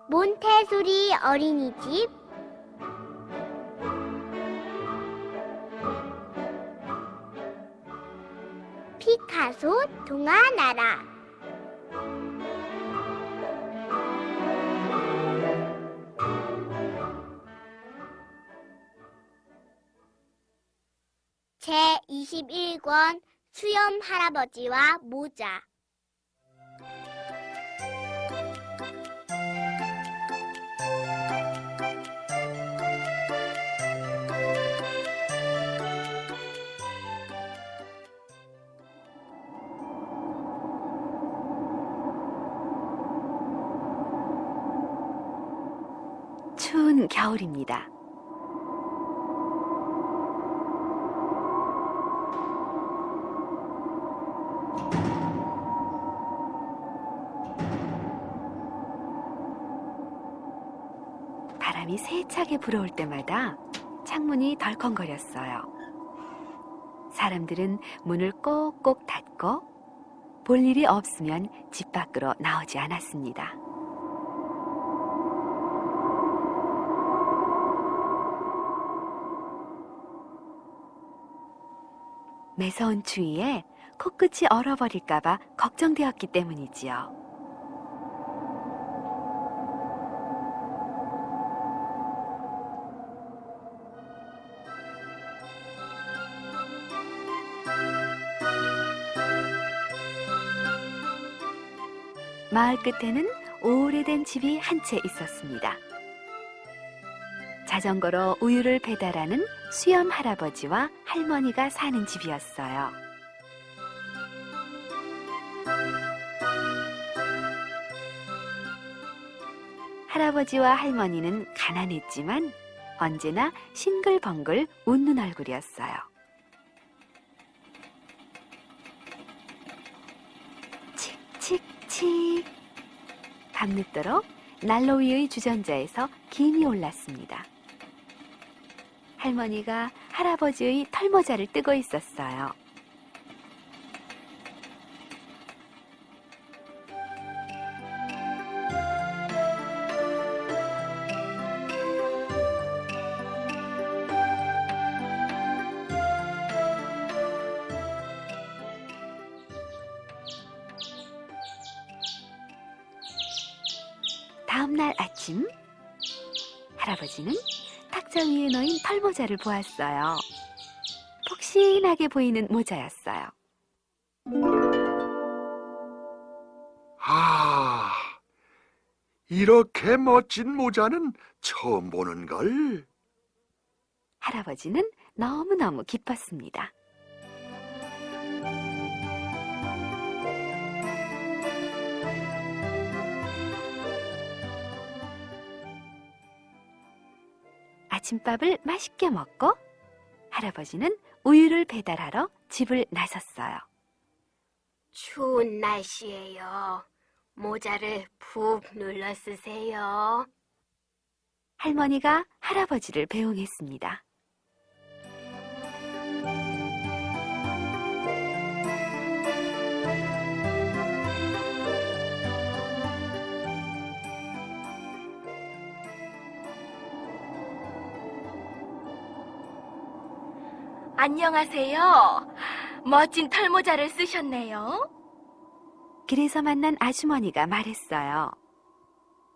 몬테소리 어린이집, 피카소 동화나라, 제21권 수염 할아버지와 모자. 추운 겨울입니다. 바람이 세차게 불어올 때마다 창문이 덜컹거렸어요. 사람들은 문을 꼭꼭 닫고 볼 일이 없으면 집 밖으로 나오지 않았습니다. 매서운 추위에 코끝이 얼어버릴까봐 걱정되었기 때문이지요. 마을 끝에는 오래된 집이 한 채 있었습니다. 자전거로 우유를 배달하는 수염 할아버지와 할머니가 사는 집이었어요. 할아버지와 할머니는 가난했지만 언제나 싱글벙글 웃는 얼굴이었어요. 칙칙칙. 밤늦도록 난로 위의 주전자에서 김이 올랐습니다. 할머니가 할아버지의 털모자를 뜨고 있었어요. 다음 날 아침, 할아버지는 탁자 위에 놓인 털모자를 보았어요. 폭신하게 보이는 모자였어요. 아, 이렇게 멋진 모자는 처음 보는걸. 할아버지는 너무너무 기뻤습니다. 아침밥을 맛있게 먹고 할아버지는 우유를 배달하러 집을 나섰어요. 추운 날씨에요. 모자를 푹 눌러 쓰세요. 할머니가 할아버지를 배웅했습니다. 안녕하세요. 멋진 털모자를 쓰셨네요. 길에서 만난 아주머니가 말했어요.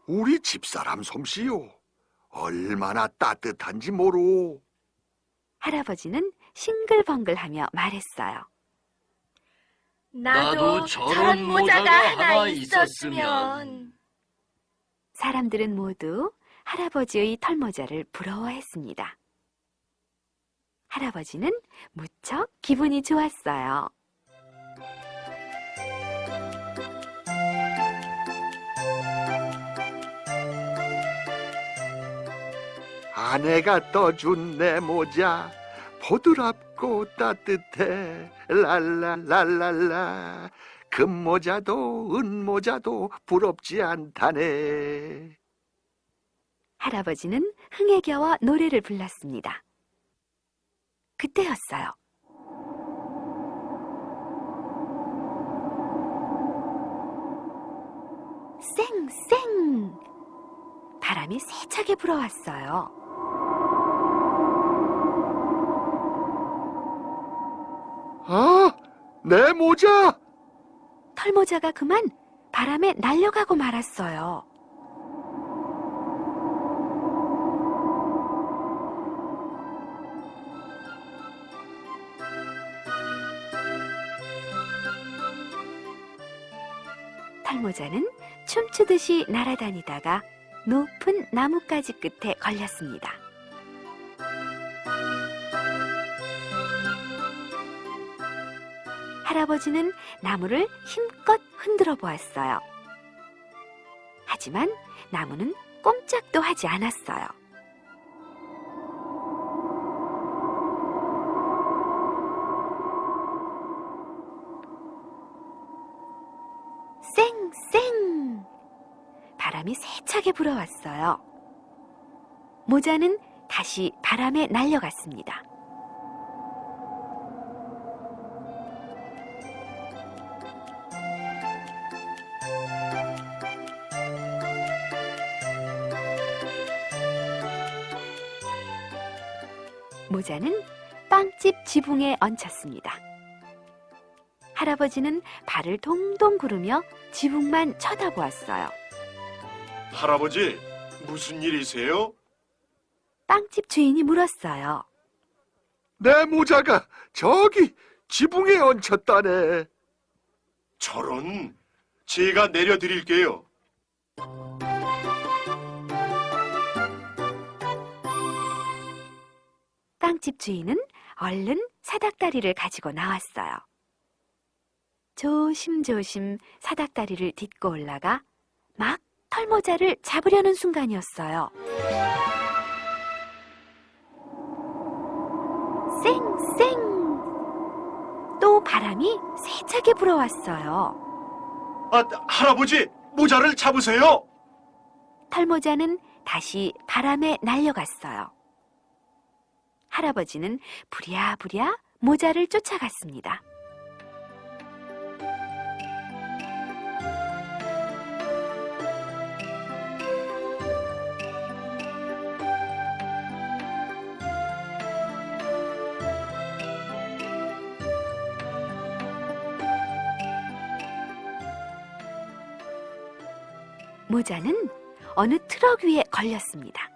우리 집사람 솜씨요. 얼마나 따뜻한지 모르오. 할아버지는 싱글벙글하며 말했어요. 나도 저런 모자가 하나 있었으면. 사람들은 모두 할아버지의 털모자를 부러워했습니다. 할아버지는 무척 기분이 좋았어요. 아내가 떠준 내 모자 보드랍고 따뜻해. 랄랄랄랄라. 금모자도 은모자도 부럽지 않다네. 할아버지는 흥에 겨워 노래를 불렀습니다. 그때였어요. 쌩쌩! 바람이 세차게 불어왔어요. 아, 내 모자! 털모자가 그만 바람에 날려가고 말았어요. 털모자는 춤추듯이 날아다니다가 높은 나뭇가지 끝에 걸렸습니다. 할아버지는 나무를 힘껏 흔들어 보았어요. 하지만 나무는 꼼짝도 하지 않았어요. 쌩쌩! 바람이 세차게 불어왔어요. 모자는 다시 바람에 날려갔습니다. 모자는 빵집 지붕에 얹혔습니다. 할아버지는 발을 동동 구르며 지붕만 쳐다보았어요. 할아버지, 무슨 일이세요? 빵집 주인이 물었어요. 내 모자가 저기 지붕에 얹혔다네. 저런, 제가 내려드릴게요. 빵집 주인은 얼른 사닥다리를 가지고 나왔어요. 조심조심 사닥다리를 딛고 올라가 막 털모자를 잡으려는 순간이었어요. 쌩쌩! 또 바람이 세차게 불어왔어요. 아, 할아버지, 모자를 잡으세요. 털모자는 다시 바람에 날려갔어요. 할아버지는 부랴부랴 모자를 쫓아갔습니다. 모자는 어느 트럭 위에 걸렸습니다.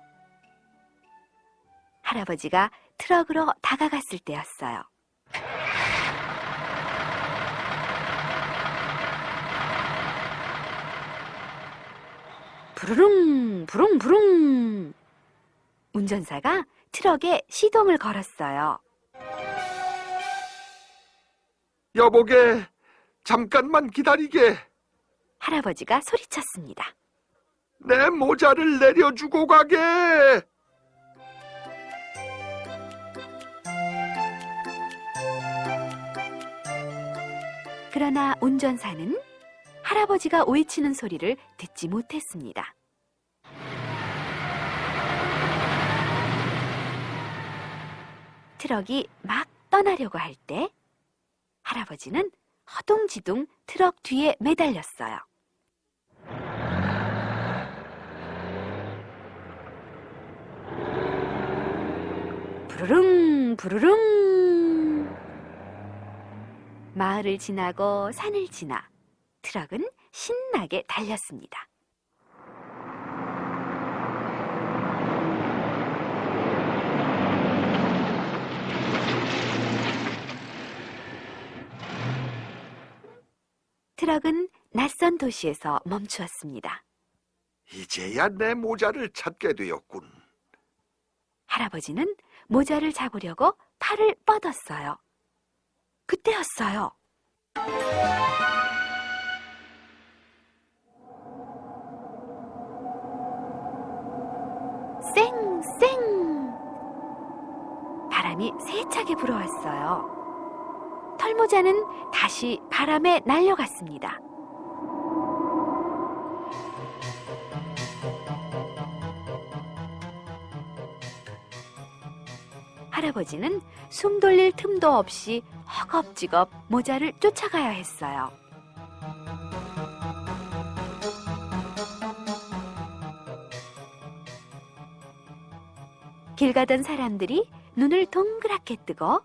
할아버지가 트럭으로 다가갔을 때였어요. 부르릉 부릉부릉. 운전사가 트럭에 시동을 걸었어요. 여보게, 잠깐만 기다리게. 할아버지가 소리쳤습니다. 내 모자를 내려주고 가게. 그러나 운전사는 할아버지가 외치는 소리를 듣지 못했습니다. 트럭이 막 떠나려고 할 때 할아버지는 허둥지둥 트럭 뒤에 매달렸어요. 부르릉 부르릉. 마을을 지나고 산을 지나 트럭은 신나게 달렸습니다. 트럭은 낯선 도시에서 멈추었습니다. 이제야 내 모자를 찾게 되었군. 할아버지는 모자를 잡으려고 팔을 뻗었어요. 그때였어요. 쌩쌩! 바람이 세차게 불어왔어요. 털모자는 다시 바람에 날려갔습니다. 할아버지는 숨 돌릴 틈도 없이 허겁지겁 모자를 쫓아가야 했어요. 길 가던 사람들이 눈을 동그랗게 뜨고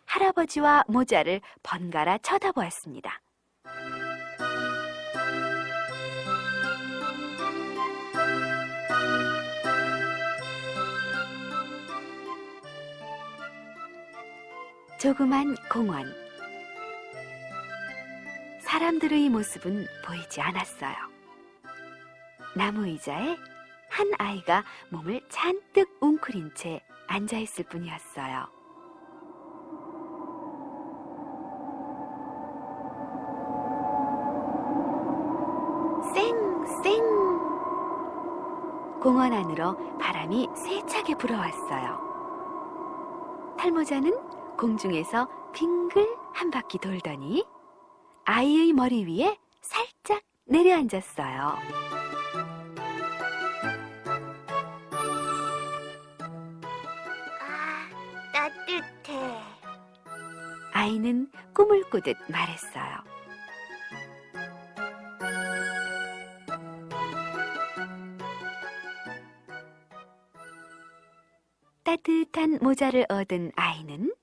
할아버지와 모자를 번갈아 쳐다보았습니다. 조그만 공원. 사람들의 모습은 보이지 않았어요. 나무 의자에 한 아이가 몸을 잔뜩 웅크린 채 앉아있을 뿐이었어요. 쌩쌩! 공원 안으로 바람이 세차게 불어왔어요. 탈모자는 공중에서 빙글 한 바퀴 돌더니 아이의 머리 위에 살짝 내려앉았어요. 아, 따뜻해. 아이는 꿈을 꾸듯 말했어요. 따뜻한 모자를 얻은 아이는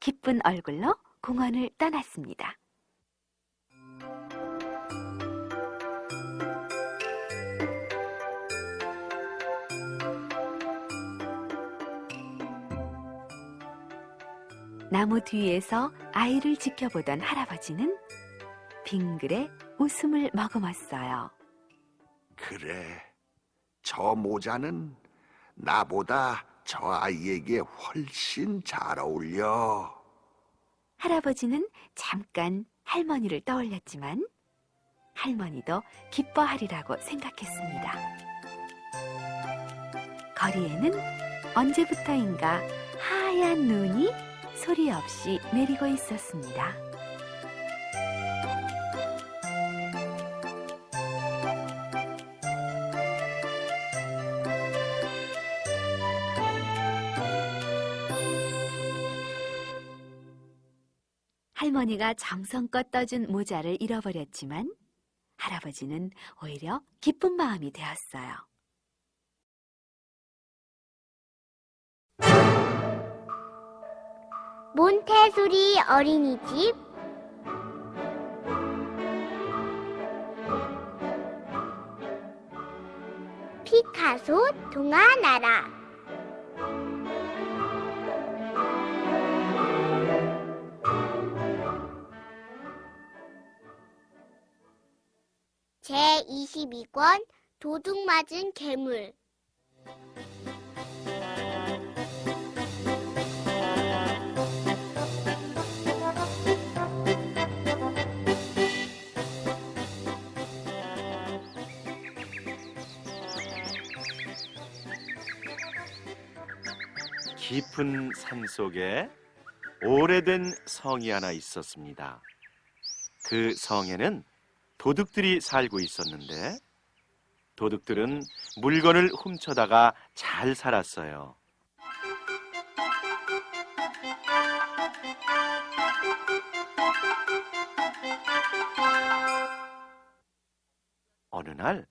기쁜 얼굴로 공원을 떠났습니다. 나무 뒤에서 아이를 지켜보던 할아버지는 빙글에 웃음을 머금었어요. 그래, 저 모자는 나보다 저 아이에게 훨씬 잘 어울려. 할아버지는 잠깐 할머니를 떠올렸지만 할머니도 기뻐하리라고 생각했습니다. 거리에는 언제부터인가 하얀 눈이 소리 없이 내리고 있었습니다. 할머니가 정성껏 떠준 모자를 잃어버렸지만 할아버지는 오히려 기쁜 마음이 되었어요. 몬테소리 어린이집. 피카소 동화 나라. 제22권 도둑 맞은 괴물. 깊은 산 속에 오래된 성이 하나 있었습니다. 그 성에는 도둑들이 살고 있었는데 도둑들은 물건을 훔쳐다가 잘 살았어요. 어느 날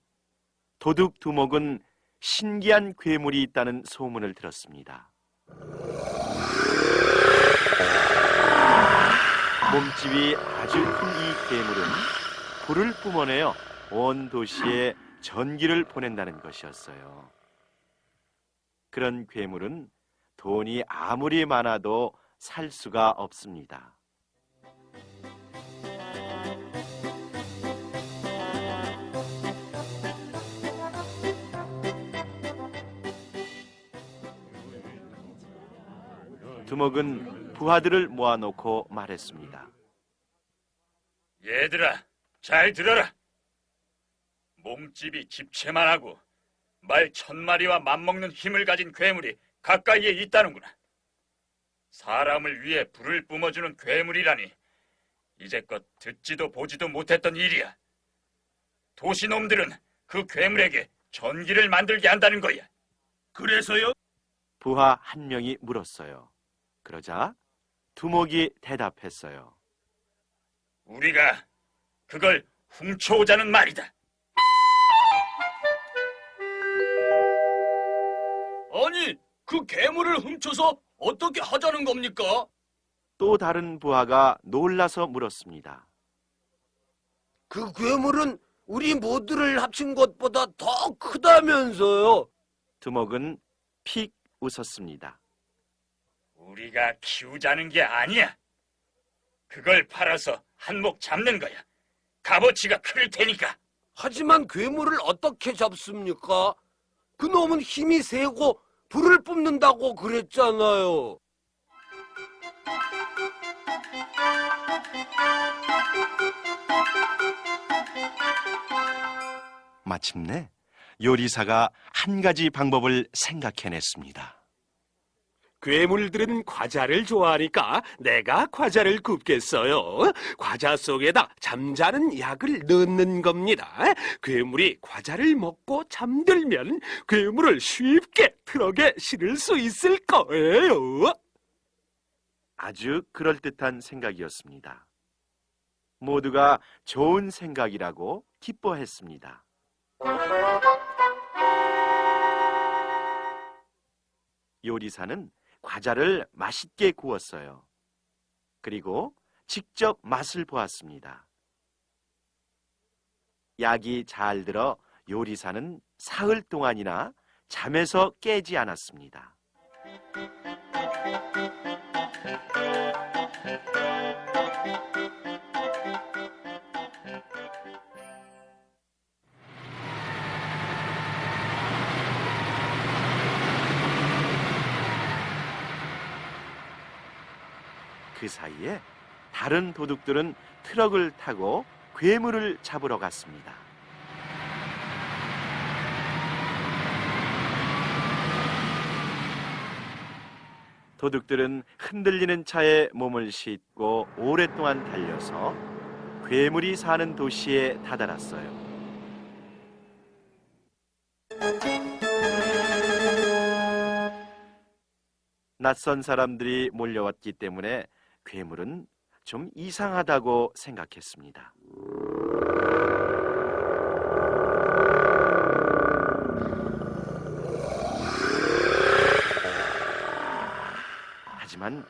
도둑 두목은 신기한 괴물이 있다는 소문을 들었습니다. 몸집이 아주 큰 이 괴물은 불을 뿜어내어 온 도시에 전기를 보낸다는 것이었어요. 그런 괴물은 돈이 아무리 많아도 살 수가 없습니다. 두목은 부하들을 모아놓고 말했습니다. 얘들아, 잘 들어라. 몸집이 집채만하고 말 1000마리와 맞먹는 힘을 가진 괴물이 가까이에 있다는구나. 사람을 위해 불을 뿜어주는 괴물이라니 이제껏 듣지도 보지도 못했던 일이야. 도시놈들은 그 괴물에게 전기를 만들게 한다는 거야. 그래서요? 부하 한 명이 물었어요. 그러자 두목이 대답했어요. 우리가 그걸 훔쳐오자는 말이다. 아니, 그 괴물을 훔쳐서 어떻게 하자는 겁니까? 또 다른 부하가 놀라서 물었습니다. 그 괴물은 우리 모두를 합친 것보다 더 크다면서요. 두목은 픽 웃었습니다. 우리가 키우자는 게 아니야. 그걸 팔아서 한몫 잡는 거야. 값어치가 클 테니까. 하지만 괴물을 어떻게 잡습니까? 그놈은 힘이 세고 불을 뿜는다고 그랬잖아요. 마침내 요리사가 한 가지 방법을 생각해냈습니다. 괴물들은 과자를 좋아하니까 내가 과자를 굽겠어요. 과자 속에다 잠자는 약을 넣는 겁니다. 괴물이 과자를 먹고 잠들면 괴물을 쉽게 트럭에 실을 수 있을 거예요. 아주 그럴듯한 생각이었습니다. 모두가 좋은 생각이라고 기뻐했습니다. 요리사는 과자를 맛있게 구웠어요. 그리고 직접 맛을 보았습니다. 약이 잘 들어 요리사는 사흘 동안이나 잠에서 깨지 않았습니다. 그 사이에 다른 도둑들은 트럭을 타고 괴물을 잡으러 갔습니다. 도둑들은 흔들리는 차에 몸을 싣고 오랫동안 달려서 괴물이 사는 도시에 다다랐어요. 낯선 사람들이 몰려왔기 때문에 괴물은 좀 이상하다고 생각했습니다. 하지만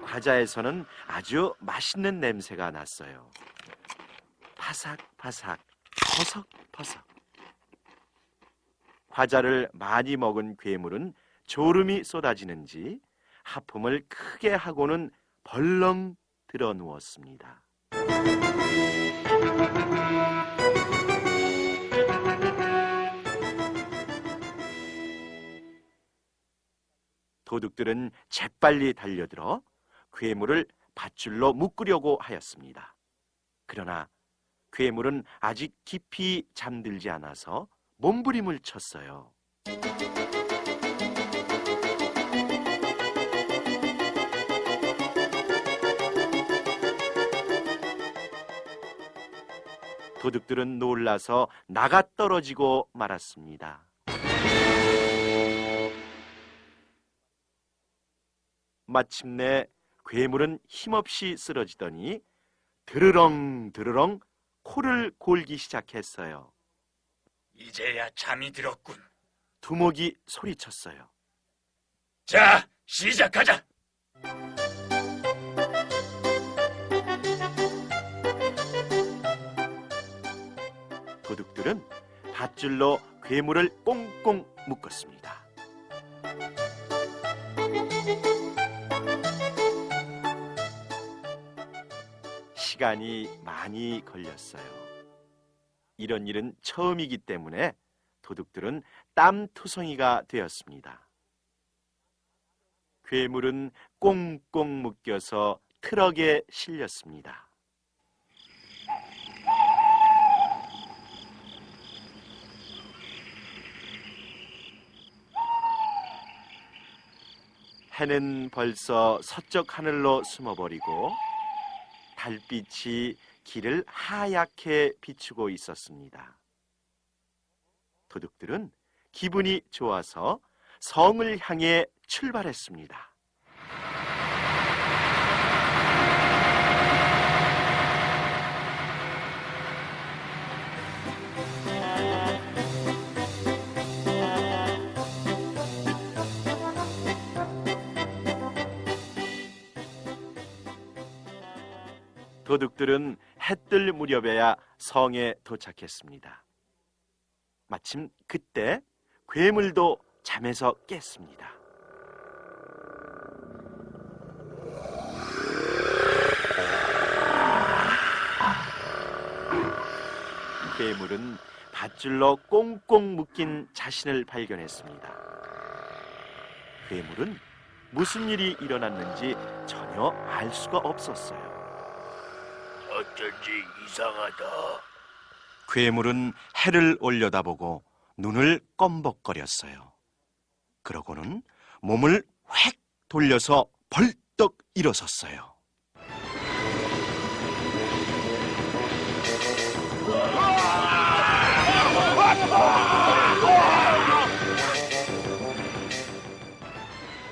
과자에서는 아주 맛있는 냄새가 났어요. 바삭바삭, 퍼석퍼석. 과자를 많이 먹은 괴물은 졸음이 쏟아지는지 하품을 크게 하고는 벌렁 들어 누웠습니다. 도둑들은 재빨리 달려들어 괴물을 밧줄로 묶으려고 하였습니다. 그러나 괴물은 아직 깊이 잠들지 않아서 몸부림을 쳤어요. 도둑들은 놀라서 나가 떨어지고 말았습니다. 마침내 괴물은 힘없이 쓰러지더니 드르렁 드르렁 코를 골기 시작했어요. 이제야 잠이 들었군. 두목이 소리쳤어요. 자, 시작하자. 도둑들은 밧줄로 괴물을 꽁꽁 묶었습니다. 시간이 많이 걸렸어요. 이런 일은 처음이기 때문에 도둑들은 땀투성이가 되었습니다. 괴물은 꽁꽁 묶여서 트럭에 실렸습니다. 해는 벌써 서쪽 하늘로 숨어버리고 달빛이 길을 하얗게 비추고 있었습니다. 도둑들은 기분이 좋아서 성을 향해 출발했습니다. 도둑들은 해 뜰 무렵에야 성에 도착했습니다. 마침 그때 괴물도 잠에서 깼습니다. 괴물은 밧줄로 꽁꽁 묶인 자신을 발견했습니다. 괴물은 무슨 일이 일어났는지 전혀 알 수가 없었어요. 어쩐지 이상하다. 괴물은 해를 올려다보고 눈을 껌벅거렸어요. 그러고는 몸을 획 돌려서 벌떡 일어섰어요.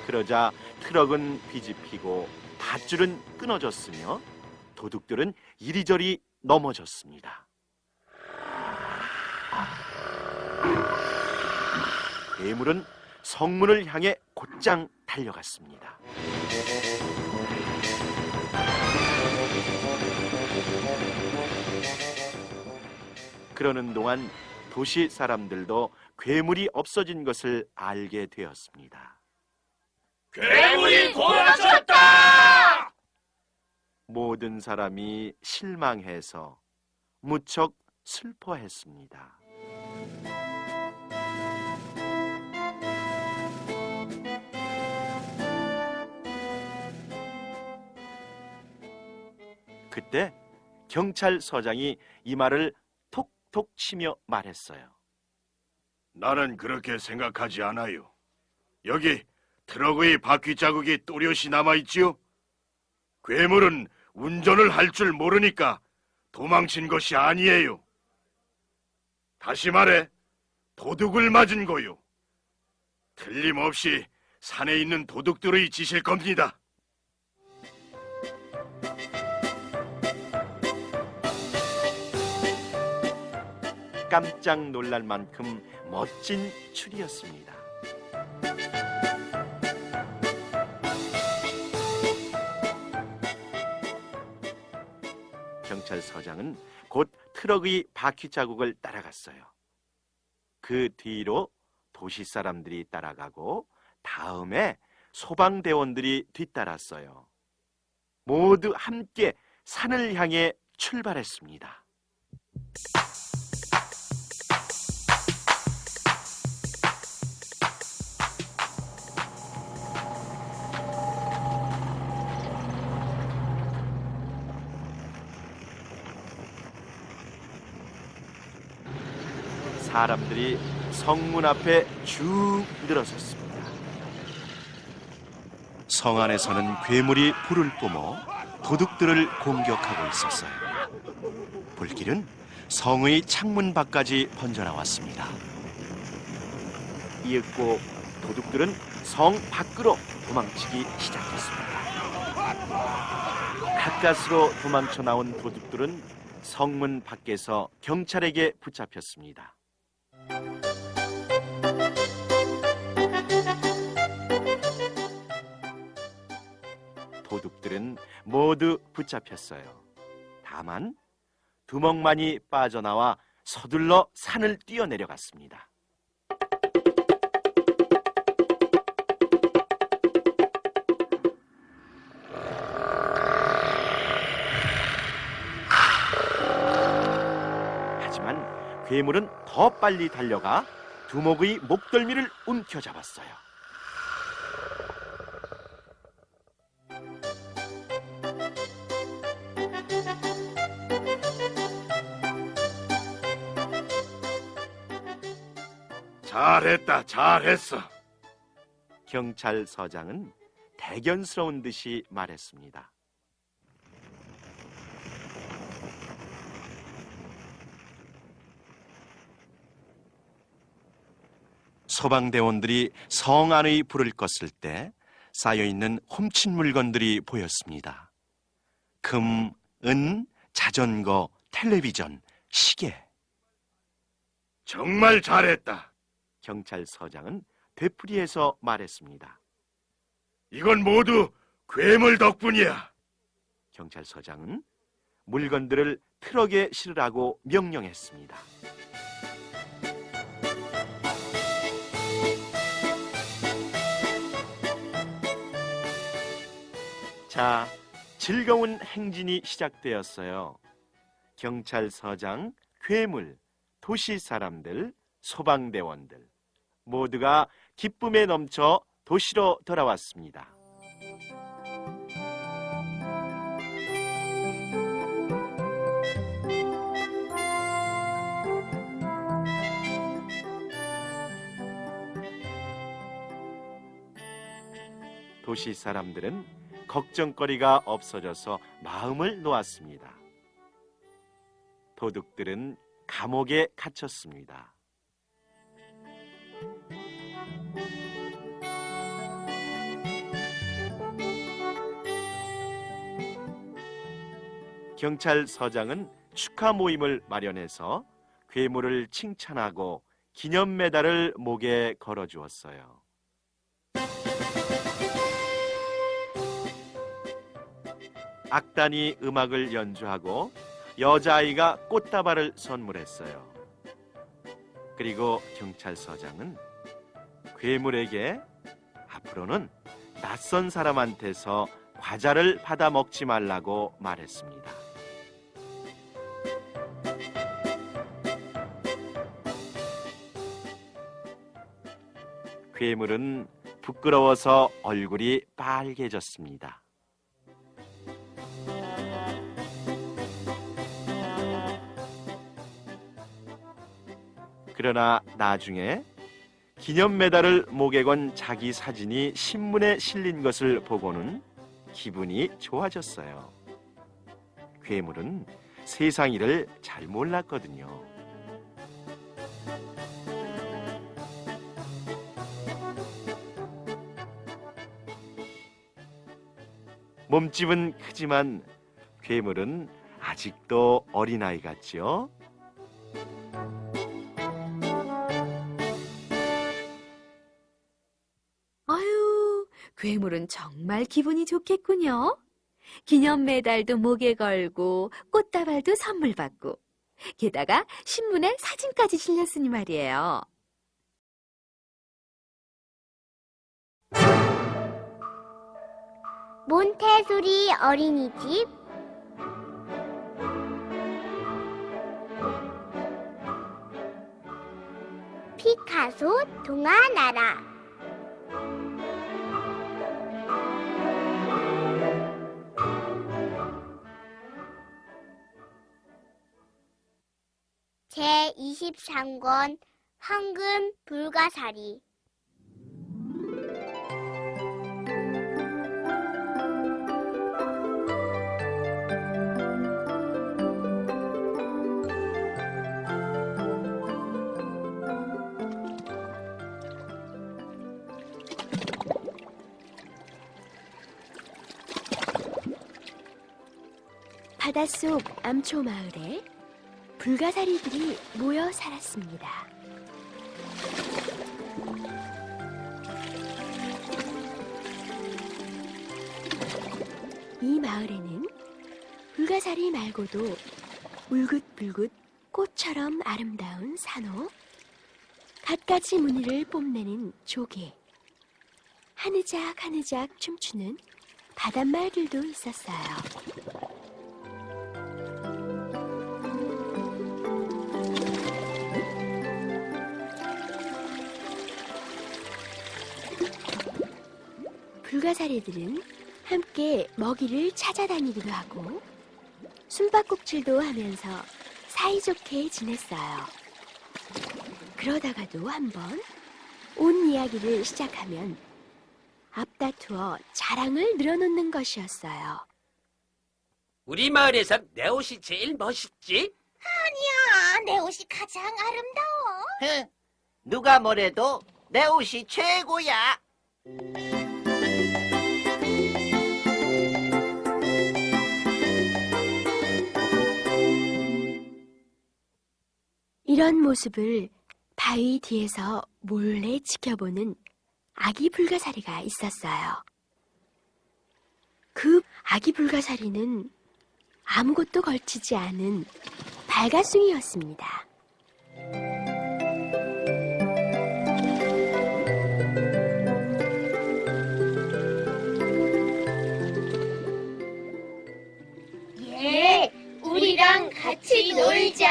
그러자 트럭은 뒤집히고 밧줄은 끊어졌으며 도둑들은 이리저리 넘어졌습니다. 괴물은 성문을 향해 곧장 달려갔습니다. 그러는 동안 도시 사람들도 괴물이 없어진 것을 알게 되었습니다. 괴물이 돌아섰다! 모든 사람이 실망해서 무척 슬퍼했습니다. 그때 경찰서장이 이 말을 톡톡 치며 말했어요. 나는 그렇게 생각하지 않아요. 여기 트럭의 바퀴 자국이 또렷이 남아있지요? 괴물은 운전을 할 줄 모르니까 도망친 것이 아니에요. 다시 말해, 도둑을 맞은 거요. 틀림없이 산에 있는 도둑들의 짓일 겁니다. 깜짝 놀랄 만큼 멋진 추리였습니다. 경찰서장은 곧 트럭의 바퀴 자국을 따라갔어요. 그 뒤로 도시 사람들이 따라가고 다음에 소방대원들이 뒤따랐어요. 모두 함께 산을 향해 출발했습니다. 사람들이 성문 앞에 쭉 늘어섰습니다. 성 안에서는 괴물이 불을 뿜어 도둑들을 공격하고 있었어요. 불길은 성의 창문 밖까지 번져나왔습니다. 이윽고 도둑들은 성 밖으로 도망치기 시작했습니다. 가까스로 도망쳐 나온 도둑들은 성문 밖에서 경찰에게 붙잡혔습니다. 도둑들은 모두 붙잡혔어요. 다만 두목만이 빠져나와 서둘러 산을 뛰어내려갔습니다. 하지만 괴물은 더 빨리 달려가 두목의 목덜미를 움켜잡았어요. 잘했다, 잘했어. 경찰서장은 대견스러운 듯이 말했습니다. 소방대원들이 성 안의 불을 껐을 때 쌓여있는 훔친 물건들이 보였습니다. 금, 은, 자전거, 텔레비전, 시계. 정말 잘했다. 경찰서장은 되풀이해서 말했습니다. 이건 모두 괴물 덕분이야. 경찰서장은 물건들을 트럭에 실으라고 명령했습니다. 자, 즐거운 행진이 시작되었어요. 경찰서장, 괴물, 도시 사람들, 소방대원들 모두가 기쁨에 넘쳐 도시로 돌아왔습니다. 도시 사람들은 걱정거리가 없어져서 마음을 놓았습니다. 도둑들은 감옥에 갇혔습니다. 경찰서장은 축하 모임을 마련해서 괴물을 칭찬하고 기념 메달을 목에 걸어주었어요. 악단이 음악을 연주하고 여자아이가 꽃다발을 선물했어요. 그리고 경찰서장은 괴물에게 앞으로는 낯선 사람한테서 과자를 받아 먹지 말라고 말했습니다. 괴물은 부끄러워서 얼굴이 빨개졌습니다. 그러나 나중에 기념 메달을 목에 건 자기 사진이 신문에 실린 것을 보고는 기분이 좋아졌어요. 괴물은 세상 일을 잘 몰랐거든요. 몸집은 크지만 괴물은 아직도 어린아이 같죠? 아유, 괴물은 정말 기분이 좋겠군요. 기념 메달도 목에 걸고 꽃다발도 선물 받고 게다가 신문에 사진까지 실렸으니 말이에요. 몬테소리 어린이집 피카소 동화나라 제23권 황금 불가사리 바닷속 암초 마을에 불가사리들이 모여 살았습니다. 이 마을에는 불가사리 말고도 울긋불긋 꽃처럼 아름다운 산호, 갖가지 무늬를 뽐내는 조개, 하느작 하느작 춤추는 바닷말들도 있었어요. 불가사리들은 함께 먹이를 찾아다니기도 하고 숨바꼭질도 하면서 사이좋게 지냈어요. 그러다가도 한번 온 이야기를 시작하면 앞다투어 자랑을 늘어놓는 것이었어요. 우리 마을에선 내 옷이 제일 멋있지? 아니야, 내 옷이 가장 아름다워. 누가 뭐래도 내 옷이 최고야. 이런 모습을 바위 뒤에서 몰래 지켜보는 아기 불가사리가 있었어요. 그 아기 불가사리는 아무것도 걸치지 않은 발가숭이였습니다. 예, 우리랑 같이 놀자.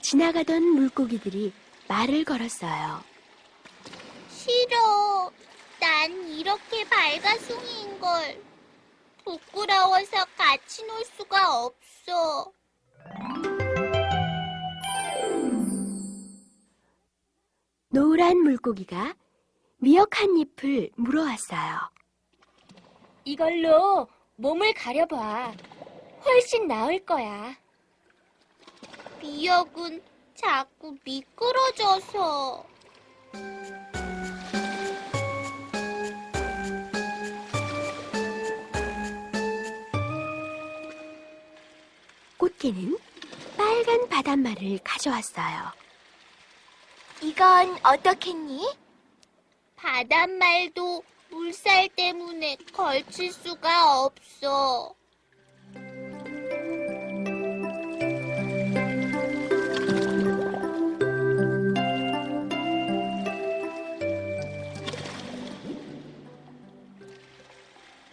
지나가던 물고기들이 말을 걸었어요. 싫어. 난 이렇게 발가숭이인걸. 부끄러워서 같이 놀 수가 없어. 노란 물고기가 미역 한 잎을 물어왔어요. 이걸로 몸을 가려봐. 훨씬 나을 거야. 미역은 자꾸 미끄러져서. 꽃게는 빨간 바닷말을 가져왔어요. 이건 어떻겠니? 바닷말도 물살 때문에 걸칠 수가 없어.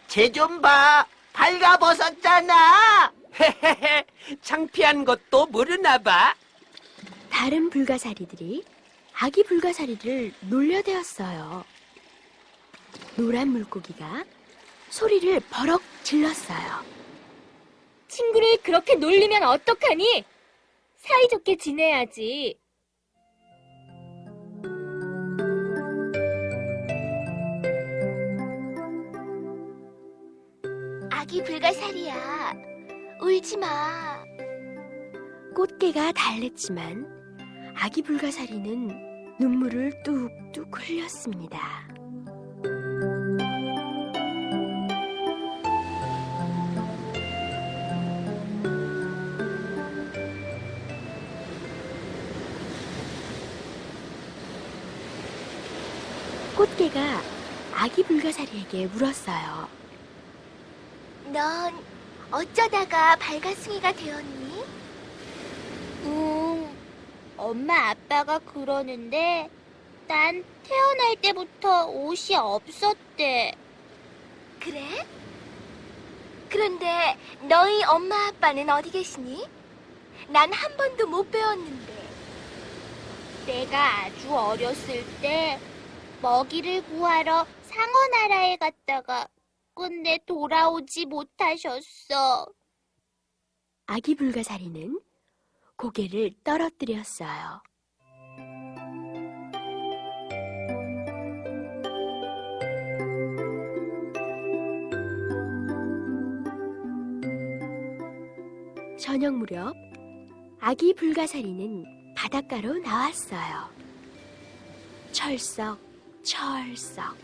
쟤 좀 봐. 발가벗었잖아. 헤헤헤, 창피한 것도 모르나 봐. 다른 불가사리들이 아기 불가사리를 놀려대었어요. 노란 물고기가 소리를 버럭 질렀어요. 친구를 그렇게 놀리면 어떡하니? 사이좋게 지내야지. 아기 불가사리야, 울지 마. 꽃게가 달랬지만 아기 불가사리는 눈물을 뚝뚝 흘렸습니다. 꽃게가 아기 불가사리에게 물었어요. 넌 어쩌다가 발가숭이가 되었니? 엄마 아빠가 그러는데 난 태어날 때부터 옷이 없었대. 그래? 그런데 너희 엄마 아빠는 어디 계시니? 난 한 번도 못 배웠는데. 내가 아주 어렸을 때 먹이를 구하러 상어나라에 갔다가 끝내 돌아오지 못하셨어. 아기 불가사리는 고개를 떨어뜨렸어요. 저녁 무렵 아기 불가사리는 바닷가로 나왔어요. 철썩, 철썩.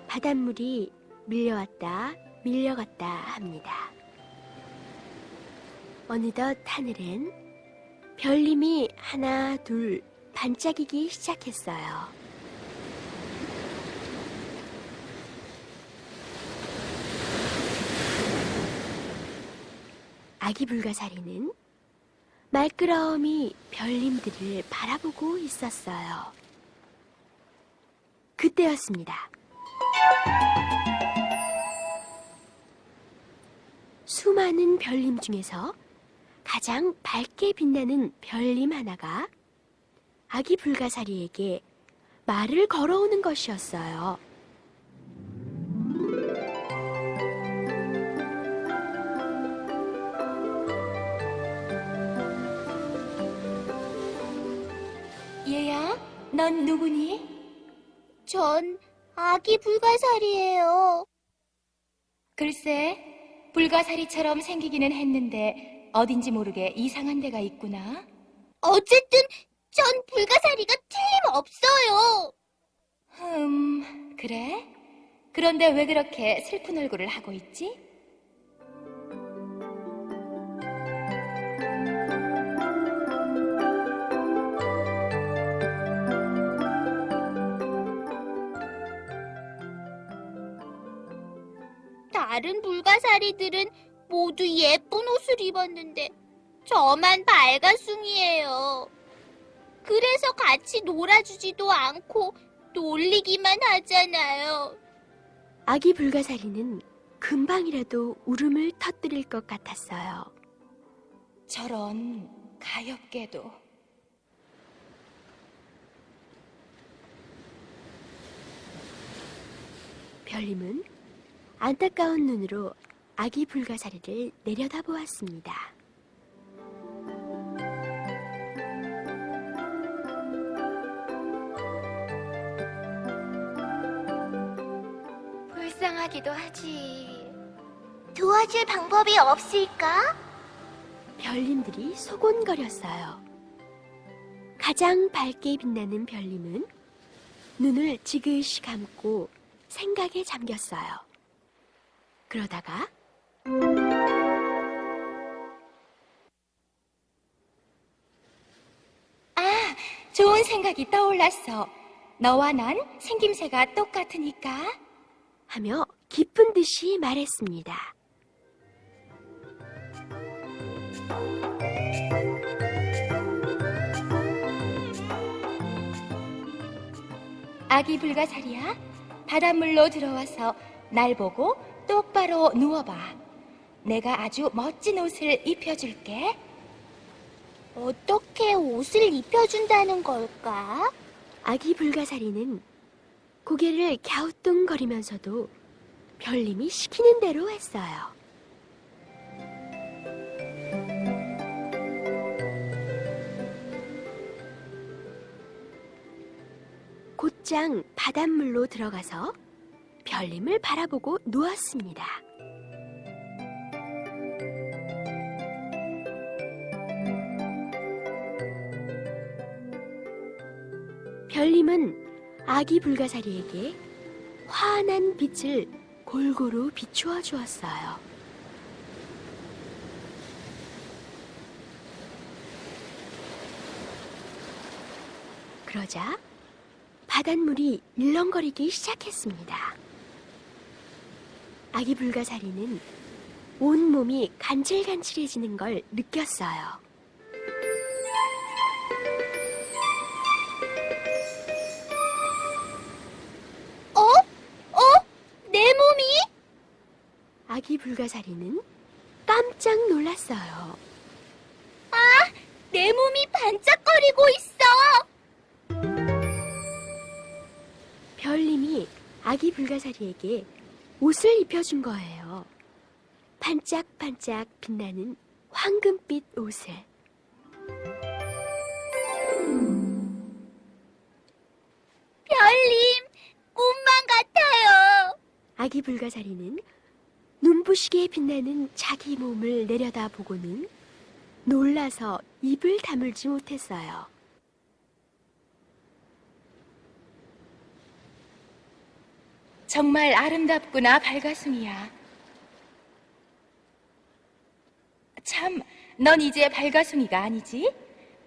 바닷물이 밀려왔다, 밀려갔다 합니다. 어느덧 하늘엔 별님이 하나, 둘 반짝이기 시작했어요. 아기 불가사리는 말끄러움이 별님들을 바라보고 있었어요. 그때였습니다. 수많은 별님 중에서 가장 밝게 빛나는 별님 하나가 아기 불가사리에게 말을 걸어오는 것이었어요. 얘야, 넌 누구니? 전 아기 불가사리예요. 글쎄, 불가사리처럼 생기기는 했는데 어딘지 모르게 이상한 데가 있구나. 어쨌든 전 불가사리가 틀림없어요. 그래? 그런데 왜 그렇게 슬픈 얼굴을 하고 있지? 다른 불가사리들은 모두 예쁜 옷을 입었는데 저만 발가숭이에요. 그래서 같이 놀아주지도 않고 놀리기만 하잖아요. 아기 불가사리는 금방이라도 울음을 터뜨릴 것 같았어요. 저런 가엾게도. 별님은 안타까운 눈으로 아기 불가사리를 내려다보았습니다. 불쌍하기도 하지. 도와줄 방법이 없을까? 별님들이 소곤거렸어요. 가장 밝게 빛나는 별님은 눈을 지그시 감고 생각에 잠겼어요. 그러다가 좋은 생각이 떠올랐어. 너와 난 생김새가 똑같으니까. 하며 기쁜 듯이 말했습니다. 아기 불가사리야, 바닷물로 들어와서 날 보고 똑바로 누워봐. 내가 아주 멋진 옷을 입혀줄게. 어떻게 옷을 입혀준다는 걸까? 아기 불가사리는 고개를 갸우뚱거리면서도 별님이 시키는 대로 했어요. 곧장 바닷물로 들어가서 별님을 바라보고 누웠습니다. 별님은 아기 불가사리에게 환한 빛을 골고루 비추어 주었어요. 그러자 바닷물이 일렁거리기 시작했습니다. 아기 불가사리는 온몸이 간질간질해지는 걸 느꼈어요. 내 몸이? 아기 불가사리는 깜짝 놀랐어요. 내 몸이 반짝거리고 있어! 별님이 아기 불가사리에게 옷을 입혀준 거예요. 반짝반짝 빛나는 황금빛 옷을. 별님, 꿈만 같아요. 아기 불가사리는 눈부시게 빛나는 자기 몸을 내려다보고는 놀라서 입을 다물지 못했어요. 정말 아름답구나, 발가숭이야. 참, 넌 이제 발가숭이가 아니지?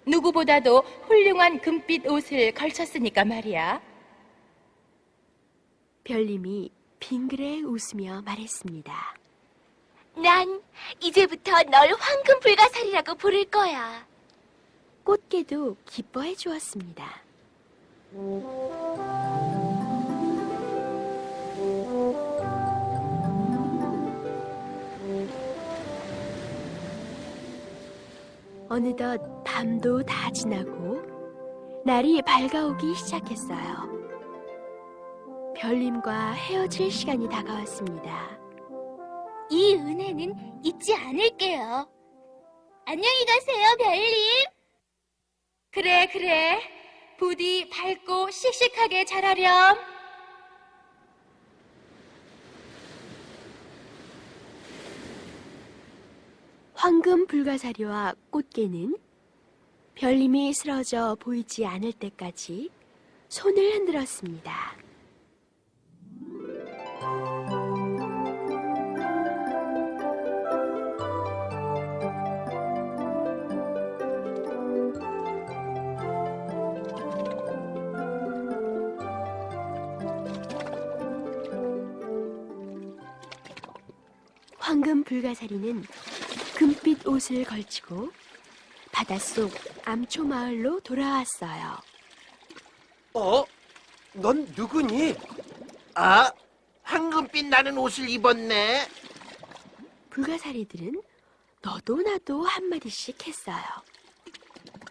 누구보다도 훌륭한 금빛 옷을 걸쳤으니까 말이야. 별님이 빙그레 웃으며 말했습니다. 난 이제부터 널 황금 불가사리라고 부를 거야. 꽃게도 기뻐해 주었습니다. 어느덧 밤도 다 지나고 날이 밝아오기 시작했어요. 별님과 헤어질 시간이 다가왔습니다. 이 은혜는 잊지 않을게요. 안녕히 가세요, 별님. 그래. 부디 밝고 씩씩하게 자라렴. 황금 불가사리와 꽃게는 별님이 쓰러져 보이지 않을 때까지 손을 흔들었습니다. 황금 불가사리는 금빛 옷을 걸치고 바닷속 암초 마을로 돌아왔어요. 넌 누구니? 아, 황금빛 나는 옷을 입었네. 불가사리들은 너도 나도 한마디씩 했어요.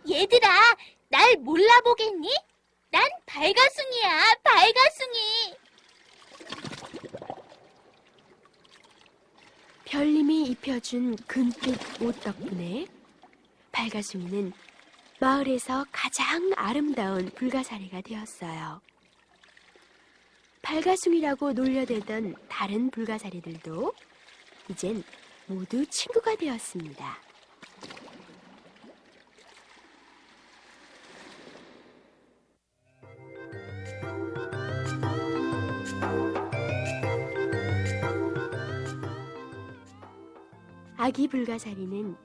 얘들아, 날 몰라보겠니? 난 발가숭이야, 발가숭이. 별님이 입혀준 금빛 옷 덕분에 발가숭이는 마을에서 가장 아름다운 불가사리가 되었어요. 발가숭이라고 놀려대던 다른 불가사리들도 이젠 모두 친구가 되었습니다. 아기 불가사리는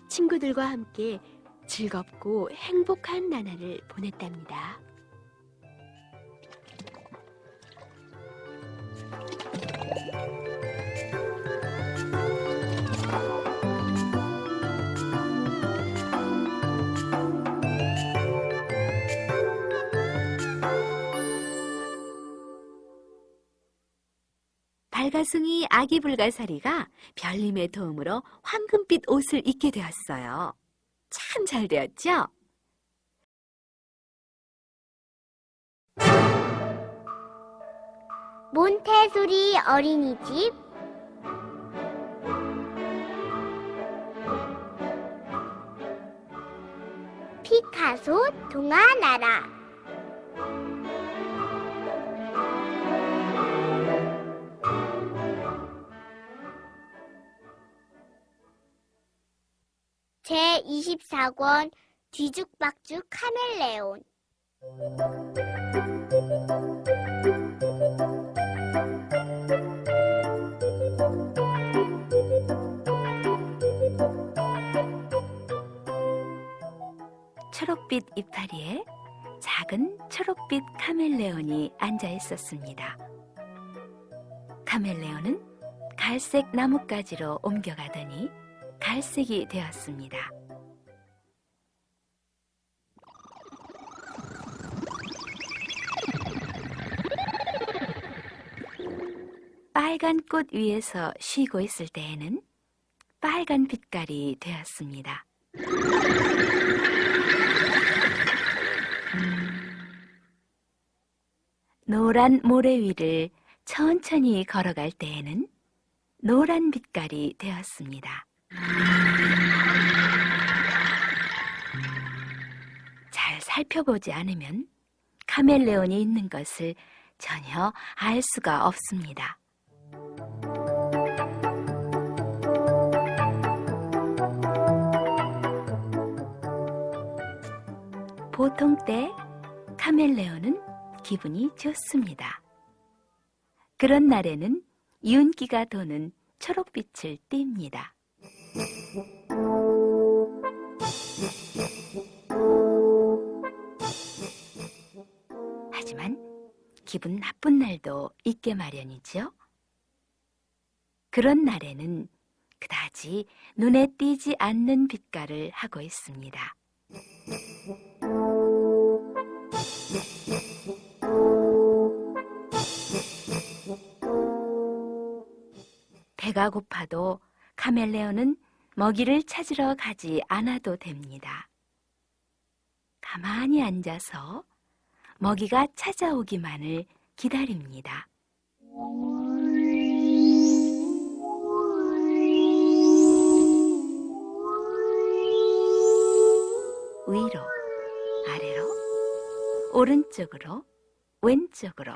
친구들과 함께 즐겁고 행복한 나날을 보냈답니다. 발가숭이 아기 불가사리가 별님의 도움으로 황금빛 옷을 입게 되었어요. 참 잘 되었죠? 몬테소리 어린이집 피카소 동화나라 제24권 뒤죽박죽 카멜레온 초록빛 이파리에 작은 초록빛 카멜레온이 앉아 있었습니다. 카멜레온은 갈색 나뭇가지로 옮겨가더니 갈색이 되었습니다. 빨간 꽃 위에서 쉬고 있을 때에는 빨간 빛깔이 되었습니다. 노란 모래 위를 천천히 걸어갈 때에는 노란 빛깔이 되었습니다. 잘 살펴보지 않으면 카멜레온이 있는 것을 전혀 알 수가 없습니다. 보통 때 카멜레온은 기분이 좋습니다. 그런 날에는 윤기가 도는 초록빛을 띱니다. 하지만 기분 나쁜 날도 있게 마련이죠. 그런 날에는 그다지 눈에 띄지 않는 빛깔을 하고 있습니다. 배가 고파도 카멜레온은 먹이를 찾으러 가지 않아도 됩니다. 가만히 앉아서 먹이가 찾아오기만을 기다립니다. 위로, 아래로, 오른쪽으로, 왼쪽으로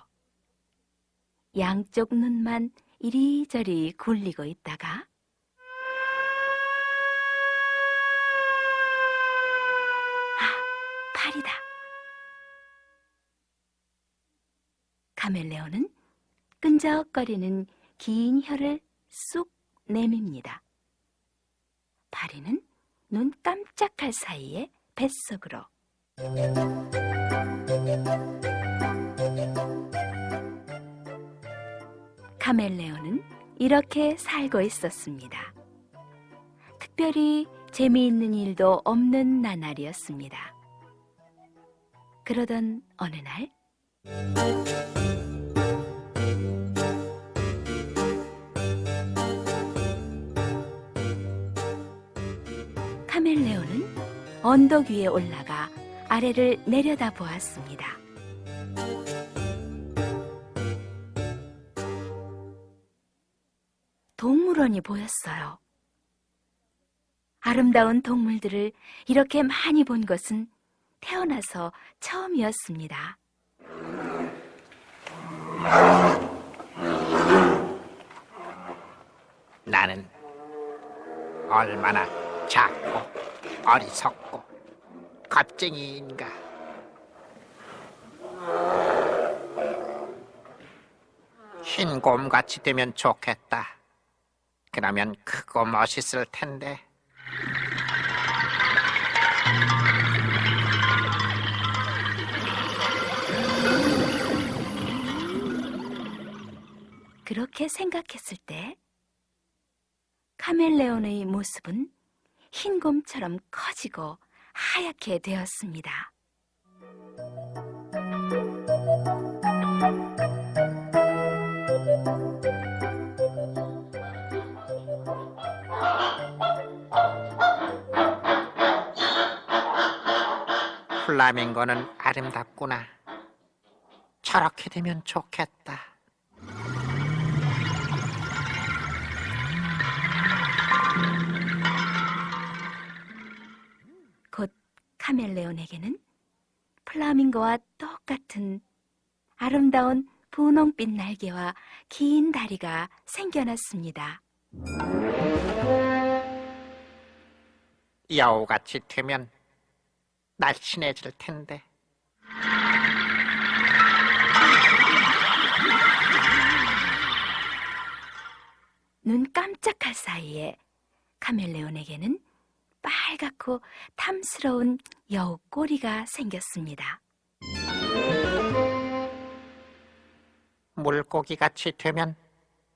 양쪽 눈만 이리저리 굴리고 있다가 팔이다. 카멜레온은 끈적거리는 긴 혀를 쑥 내밉니다. 파리는 눈 깜짝할 사이에 뱃속으로. 카멜레온은 이렇게 살고 있었습니다. 특별히 재미있는 일도 없는 나날이었습니다. 그러던 어느 날 카멜레온은 언덕 위에 올라가 아래를 내려다 보았습니다. 동물원이 보였어요. 아름다운 동물들을 이렇게 많이 본 것은 태어나서 처음이었습니다. 나는 얼마나 작고 어리석고 겁쟁이인가. 흰 곰같이 되면 좋겠다. 그러면 크고 멋있을 텐데. 그렇게 생각했을 때 카멜레온의 모습은 흰 곰처럼 커지고 하얗게 되었습니다. 플라밍고는 아름답구나. 저렇게 되면 좋겠다. 곧 카멜레온에게는 플라밍고와 똑같은 아름다운 분홍빛 날개와 긴 다리가 생겨났습니다. 여우같이 되면 날씬해질 텐데. 눈 깜짝할 사이에 카멜레온에게는 빨갛고 탐스러운 여우 꼬리가 생겼습니다. 물고기같이 되면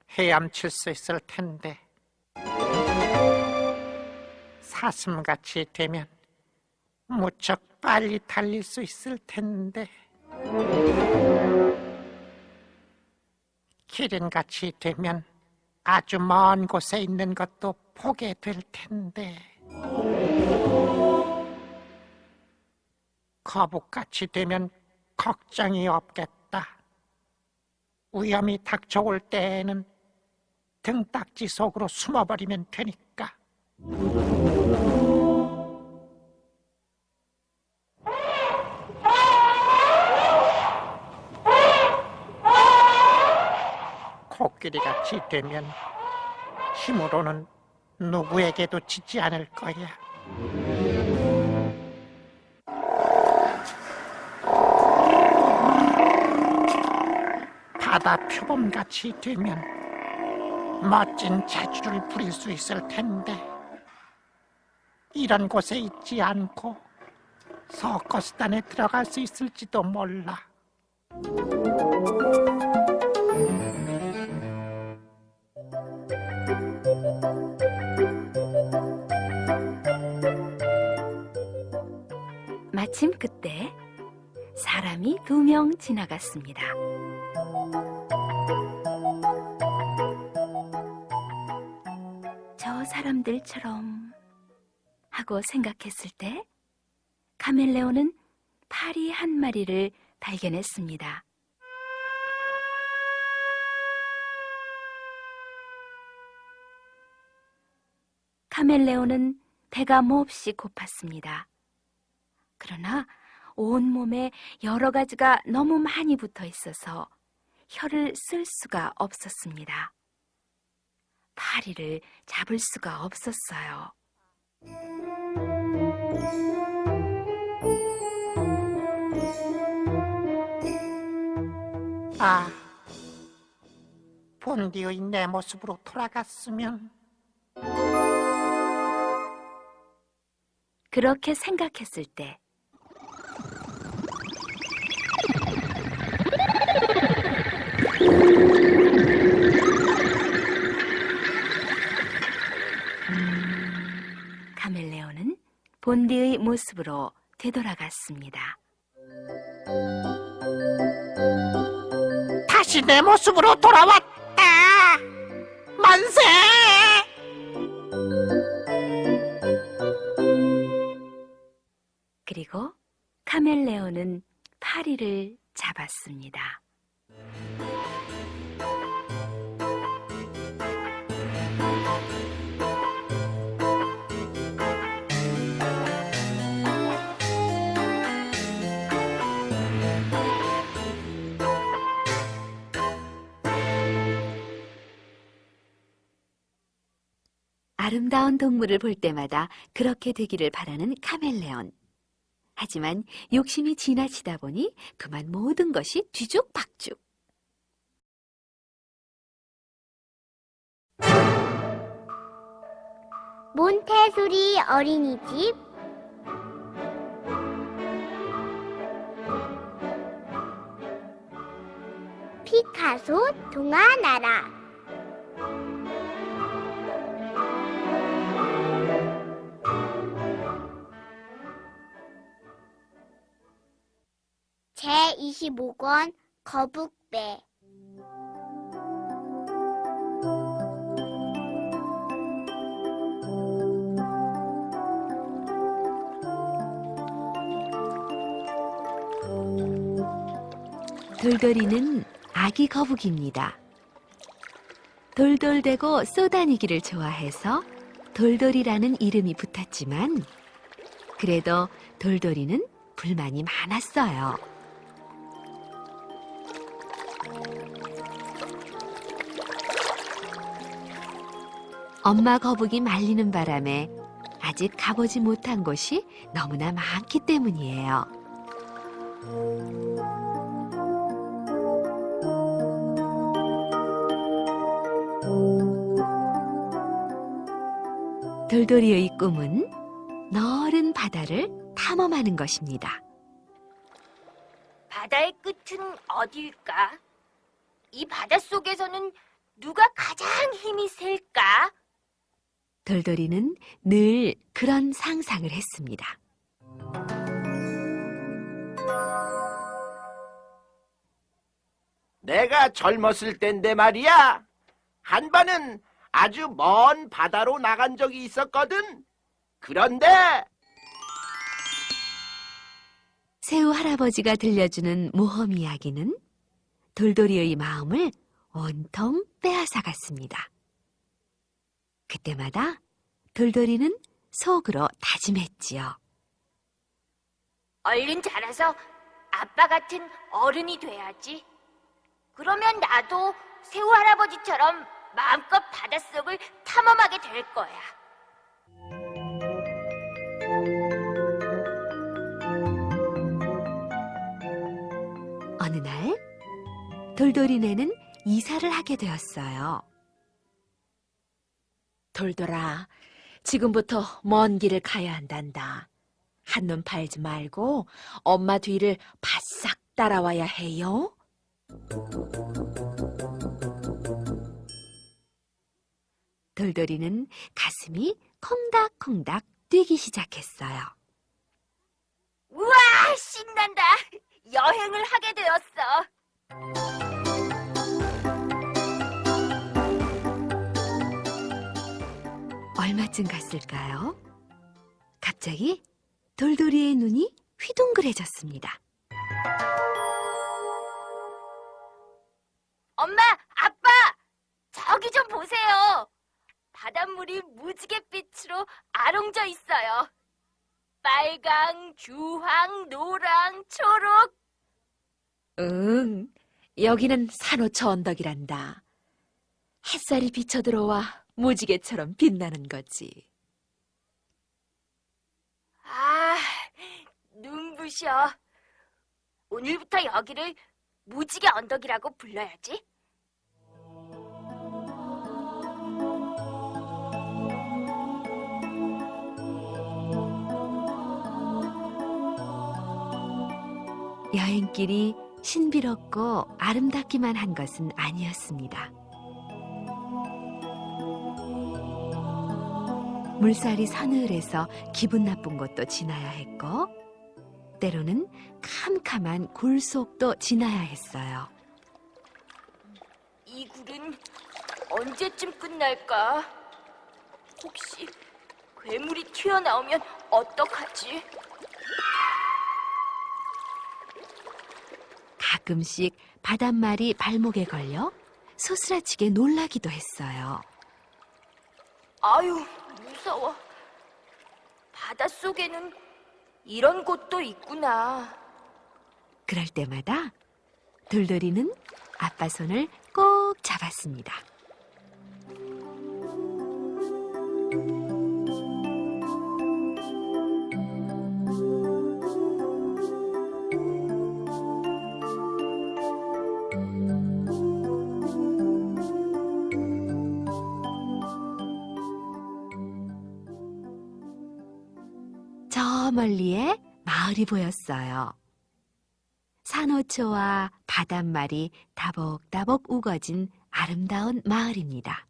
헤엄칠 수 있을 텐데. 사슴같이 되면 무척 빨리 달릴 수 있을 텐데. 기린같이 되면 아주 먼 곳에 있는 것도 보게 될 텐데. 거북같이 되면 걱정이 없겠다. 위험이 닥쳐올 때에는 등딱지 속으로 숨어버리면 되니까. 코끼리같이 되면 힘으로는 누구에게도 지지 않을 거야. 바다 표범같이 되면 멋진 재주를 부릴 수 있을 텐데. 이런 곳에 있지 않고 서커스단에 들어갈 수 있을지도 몰라. 마침 그때 사람이 2명 지나갔습니다. 저 사람들처럼 하고 생각했을 때 카멜레온은 파리 한 마리를 발견했습니다. 카멜레온은 배가 몹시 고팠습니다. 그러나 온몸에 여러 가지가 너무 많이 붙어 있어서 혀를 쓸 수가 없었습니다. 파리를 잡을 수가 없었어요. 아, 본디의 내 모습으로 돌아갔으면. 그렇게 생각했을 때 본디의 모습으로 되돌아갔습니다. 다시 내 모습으로 돌아왔다. 만세! 그리고 카멜레온은 파리를 잡았습니다. 아름다운 동물을 볼 때마다 그렇게 되기를 바라는 카멜레온. 하지만 욕심이 지나치다 보니 그만 모든 것이 뒤죽박죽. 몬테소리 어린이집 피카소 동화나라 제25권 거북배 돌돌이는 아기 거북입니다. 돌돌대고 쏘다니기를 좋아해서 돌돌이라는 이름이 붙었지만 그래도 돌돌이는 불만이 많았어요. 엄마 거북이 말리는 바람에 아직 가보지 못한 곳이 너무나 많기 때문이에요. 돌돌이의 꿈은 넓은 바다를 탐험하는 것입니다. 바다의 끝은 어디일까? 이 바닷속에서는 누가 가장 힘이 셀까? 돌돌이는 늘 그런 상상을 했습니다. 내가 젊었을 땐데 말이야. 한 번은 아주 먼 바다로 나간 적이 있었거든. 그런데 새우 할아버지가 들려주는 모험 이야기는 돌돌이의 마음을 온통 빼앗아갔습니다. 그때마다 돌돌이는 속으로 다짐했지요. 얼른 자라서 아빠 같은 어른이 돼야지. 그러면 나도 새우 할아버지처럼 마음껏 바닷속을 탐험하게 될 거야. 어느 날 돌돌이네는 이사를 하게 되었어요. 돌돌아, 지금부터 먼 길을 가야 한단다. 한눈 팔지 말고 엄마 뒤를 바싹 따라와야 해요. 돌돌이는 가슴이 콩닥콩닥 뛰기 시작했어요. 우와, 신난다. 여행을 하게 되었어. 얼마쯤 갔을까요? 갑자기 돌돌이의 눈이 휘둥그레졌습니다. 엄마, 아빠, 저기 좀 보세요. 바닷물이 무지갯빛으로 아롱져 있어요. 빨강, 주황, 노랑, 초록. 응, 여기는 산호초 언덕이란다. 햇살이 비쳐 들어와 무지개처럼 빛나는 거지. 아, 눈부셔. 오늘부터 여기를 무지개 언덕이라고 불러야지. 여행길이 신비롭고 아름답기만 한 것은 아니었습니다. 물살이 서늘해서 기분 나쁜 곳도 지나야 했고, 때로는 캄캄한 굴 속도 지나야 했어요. 이 굴은 언제쯤 끝날까? 혹시 괴물이 튀어나오면 어떡하지? 가끔씩 바닷말이 발목에 걸려 소스라치게 놀라기도 했어요. 아유, 무서워. 바닷속에는 이런 곳도 있구나. 그럴 때마다 돌돌이는 아빠 손을 꼭 잡았습니다. 저 멀리에 마을이 보였어요. 산호초와 바닷말이 다복다복 우거진 아름다운 마을입니다.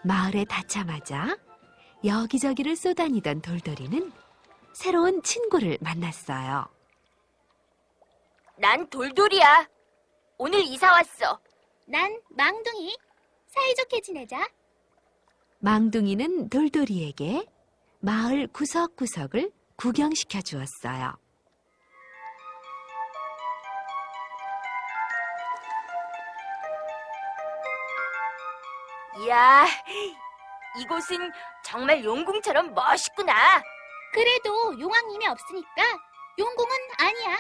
마을에 닿자마자 여기저기를 쏘다니던 돌돌이는 새로운 친구를 만났어요. 난 돌돌이야. 오늘 이사 왔어. 난 망둥이. 사이좋게 지내자. 망둥이는 돌돌이에게 마을 구석구석을 구경시켜 주었어요. 이야, 이곳은 정말 용궁처럼 멋있구나. 그래도 용왕님이 없으니까 용궁은 아니야.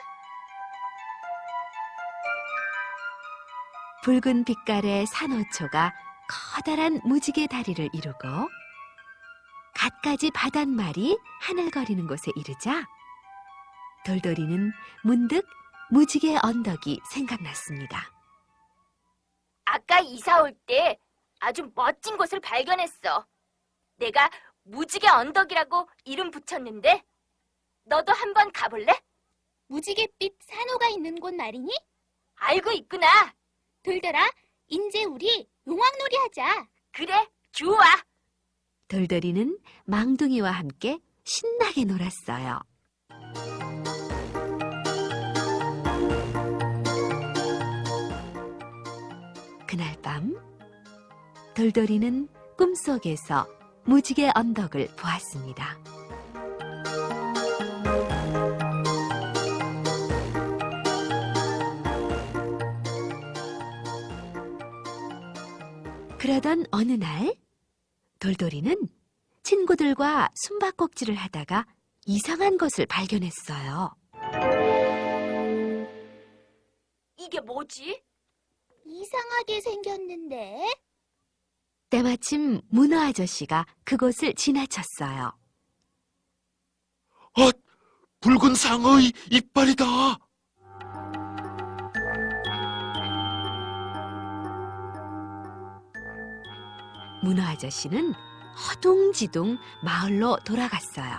붉은 빛깔의 산호초가 커다란 무지개 다리를 이루고 갖가지 바닷말이 하늘거리는 곳에 이르자 돌돌이는 문득 무지개 언덕이 생각났습니다. 아까 이사 올 때 아주 멋진 곳을 발견했어. 내가 무지개 언덕이라고 이름 붙였는데 너도 한번 가볼래? 무지갯빛 산호가 있는 곳 말이니? 알고 있구나. 돌돌아, 인제 우리 용왕놀이 하자. 그래, 좋아. 돌돌이는 망둥이와 함께 신나게 놀았어요. 그날 밤 돌돌이는 꿈속에서 무지개 언덕을 보았습니다. 그러던 어느 날 돌돌이는 친구들과 숨바꼭질을 하다가 이상한 것을 발견했어요. 이게 뭐지? 이상하게 생겼는데? 때마침 문어 아저씨가 그곳을 지나쳤어요. 붉은 상어의 이빨이다. 문어 아저씨는 허둥지둥 마을로 돌아갔어요.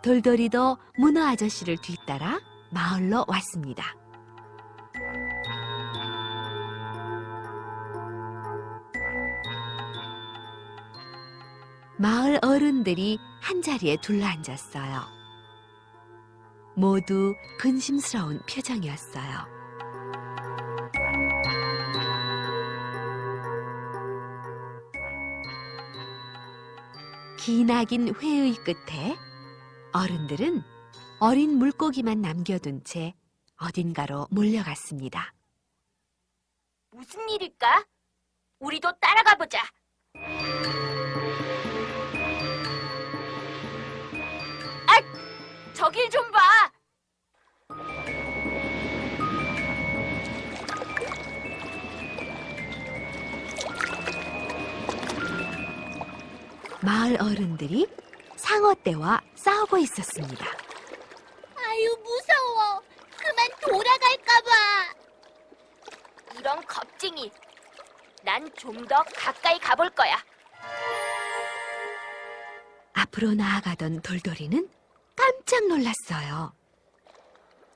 돌돌이도 문어 아저씨를 뒤따라 마을로 왔습니다. 마을 어른들이 한자리에 둘러앉았어요. 모두 근심스러운 표정이었어요. 기나긴 회의 끝에 어른들은 어린 물고기만 남겨둔 채 어딘가로 몰려갔습니다. 무슨 일일까? 우리도 따라가 보자. 아, 저길 좀 봐. 마을 어른들이 상어떼와 싸우고 있었습니다. 아유, 무서워. 그만 돌아갈까봐. 이런 겁쟁이. 난 좀 더 가까이 가볼 거야. 앞으로 나아가던 돌돌이는 깜짝 놀랐어요.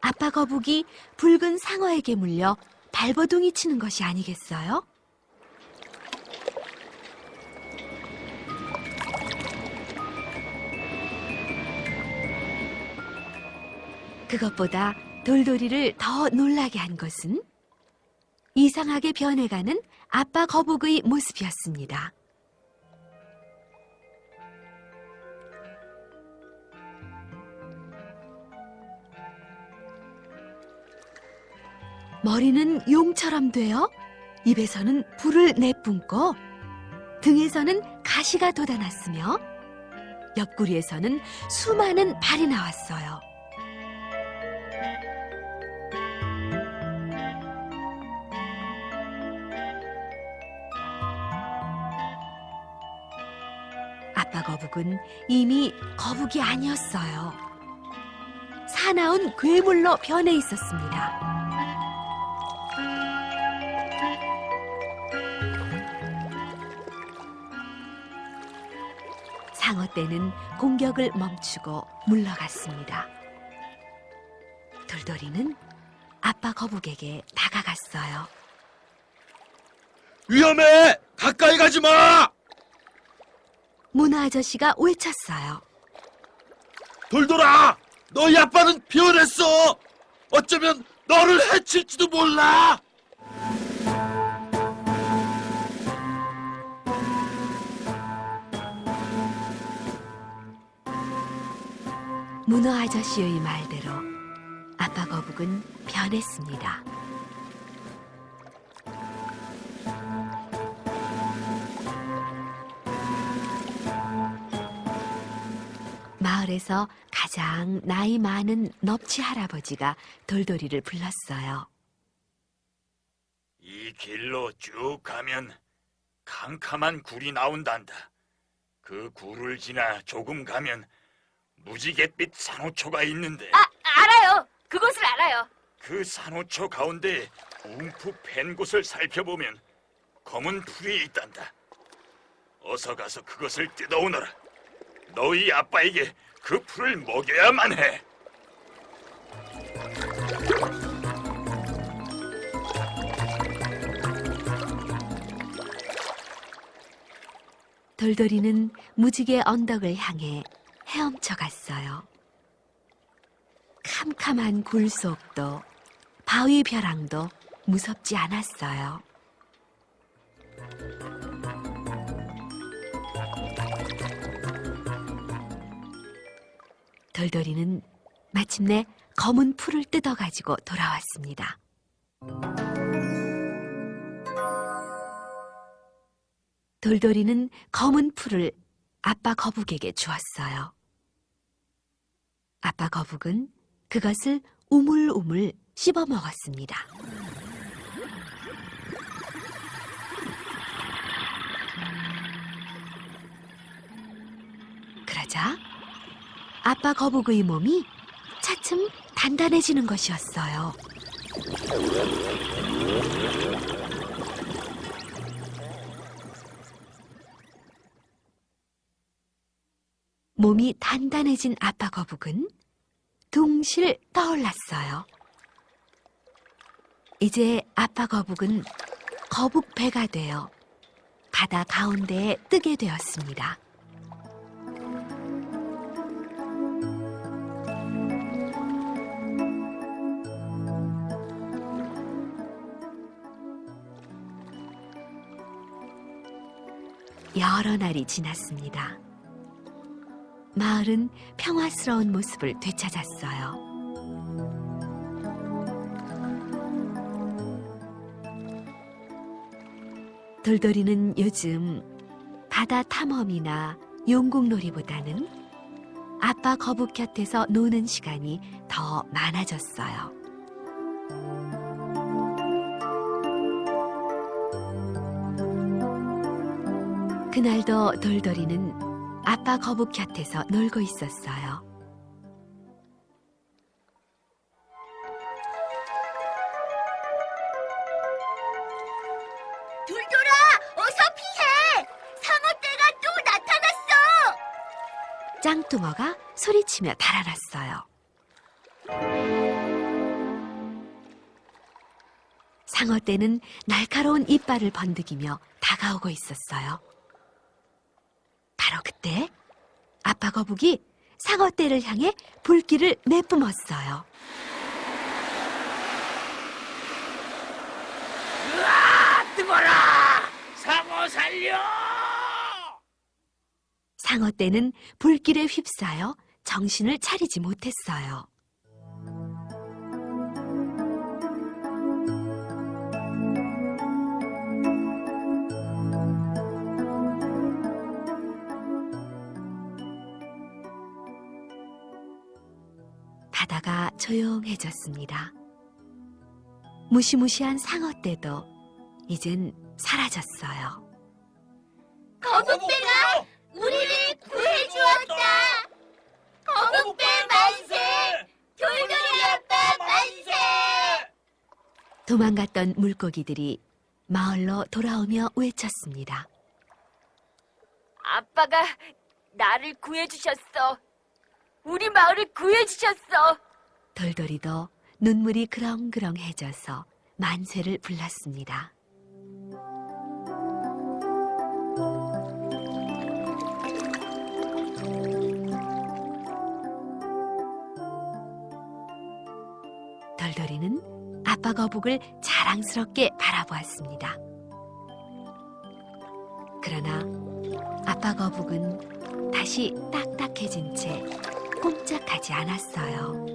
아빠 거북이 붉은 상어에게 물려 발버둥이 치는 것이 아니겠어요? 그것보다 돌돌이를 더 놀라게 한 것은 이상하게 변해가는 아빠 거북의 모습이었습니다. 머리는 용처럼 되어 입에서는 불을 내뿜고 등에서는 가시가 돋아났으며 옆구리에서는 수많은 발이 나왔어요. 아빠 거북은 이미 거북이 아니었어요. 사나운 괴물로 변해 있었습니다. 상어떼는 공격을 멈추고 물러갔습니다. 돌돌이는 아빠 거북에게 다가갔어요. 위험해! 가까이 가지 마! 문어 아저씨가 외쳤어요. 돌돌아! 너희 아빠는 변했어! 어쩌면 너를 해칠지도 몰라! 문어 아저씨의 말대로 아빠 거북은 변했습니다. 마을에서 가장 나이 많은 넙치 할아버지가 돌돌이를 불렀어요. 이 길로 쭉 가면 캄캄한 굴이 나온단다. 그 굴을 지나 조금 가면 무지갯빛 산호초가 있는데 알아요. 그곳을 알아요. 그 산호초 가운데 움푹 팬 곳을 살펴보면 검은 풀이 있단다. 어서 가서 그것을 뜯어오너라. 너희 아빠에게 그 풀을 먹여야만 해. 돌돌이는 무지개 언덕을 향해 헤엄쳐 갔어요. 캄캄한 굴 속도 바위 벼랑도 무섭지 않았어요. 돌돌이는 마침내 검은 풀을 뜯어가지고 돌아왔습니다. 돌돌이는 검은 풀을 아빠 거북에게 주었어요. 아빠 거북은 그것을 우물우물 씹어 먹었습니다. 그러자 아빠 거북의 몸이 차츰 단단해지는 것이었어요. 몸이 단단해진 아빠 거북은 둥실 떠올랐어요. 이제 아빠 거북은 거북 배가 되어 바다 가운데에 뜨게 되었습니다. 여러 날이 지났습니다. 마을은 평화스러운 모습을 되찾았어요. 돌돌이는 요즘 바다 탐험이나 용궁놀이보다는 아빠 거북 곁에서 노는 시간이 더 많아졌어요. 그날도 돌돌이는 아빠 거북 곁에서 놀고 있었어요. 돌돌아, 어서 피해! 상어떼가 또 나타났어! 짱뚱어가 소리치며 달아났어요. 상어떼는 날카로운 이빨을 번득이며 다가오고 있었어요. 바로 그때 아빠 거북이 상어떼를 향해 불길을 내뿜었어요. 으아, 뜨거라! 상어 살려! 상어떼는 불길에 휩싸여 정신을 차리지 못했어요. 바다가 조용해졌습니다. 무시무시한 상어떼도 이젠 사라졌어요. 거북배가 우리를 구해주었다. 거북배 만세! 돌돌이 아빠 만세! 도망갔던 물고기들이 마을로 돌아오며 외쳤습니다. 아빠가 나를 구해주셨어. 우리 마을을 구해주셨어. 돌돌이도 눈물이 그렁그렁해져서 만세를 불렀습니다. 돌돌이는 아빠 거북을 자랑스럽게 바라보았습니다. 그러나 아빠 거북은 다시 딱딱해진 채 꼼짝하지 않았어요.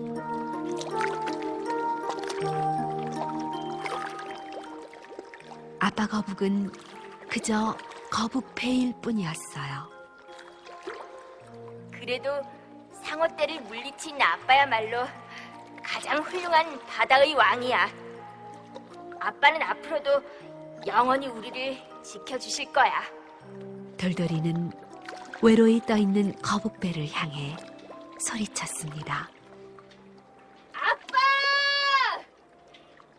아빠 거북은 그저 거북배일 뿐이었어요. 그래도 상어떼를 물리친 아빠야말로 가장 훌륭한 바다의 왕이야. 아빠는 앞으로도 영원히 우리를 지켜주실 거야. 돌돌이는 외로이 떠있는 거북배를 향해 소리쳤습니다. 아빠!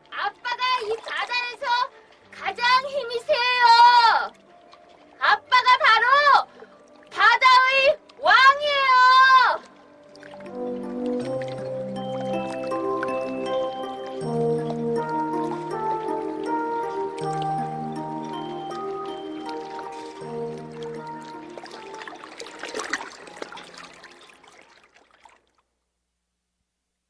아빠가 이 바다에서 가장 힘이 세요. 아빠가 바로 바다의 왕이에요.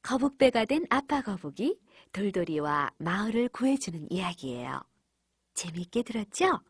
거북배가 된 아빠 거북이 돌돌이와 마을을 구해주는 이야기예요. 재미있게 들었죠?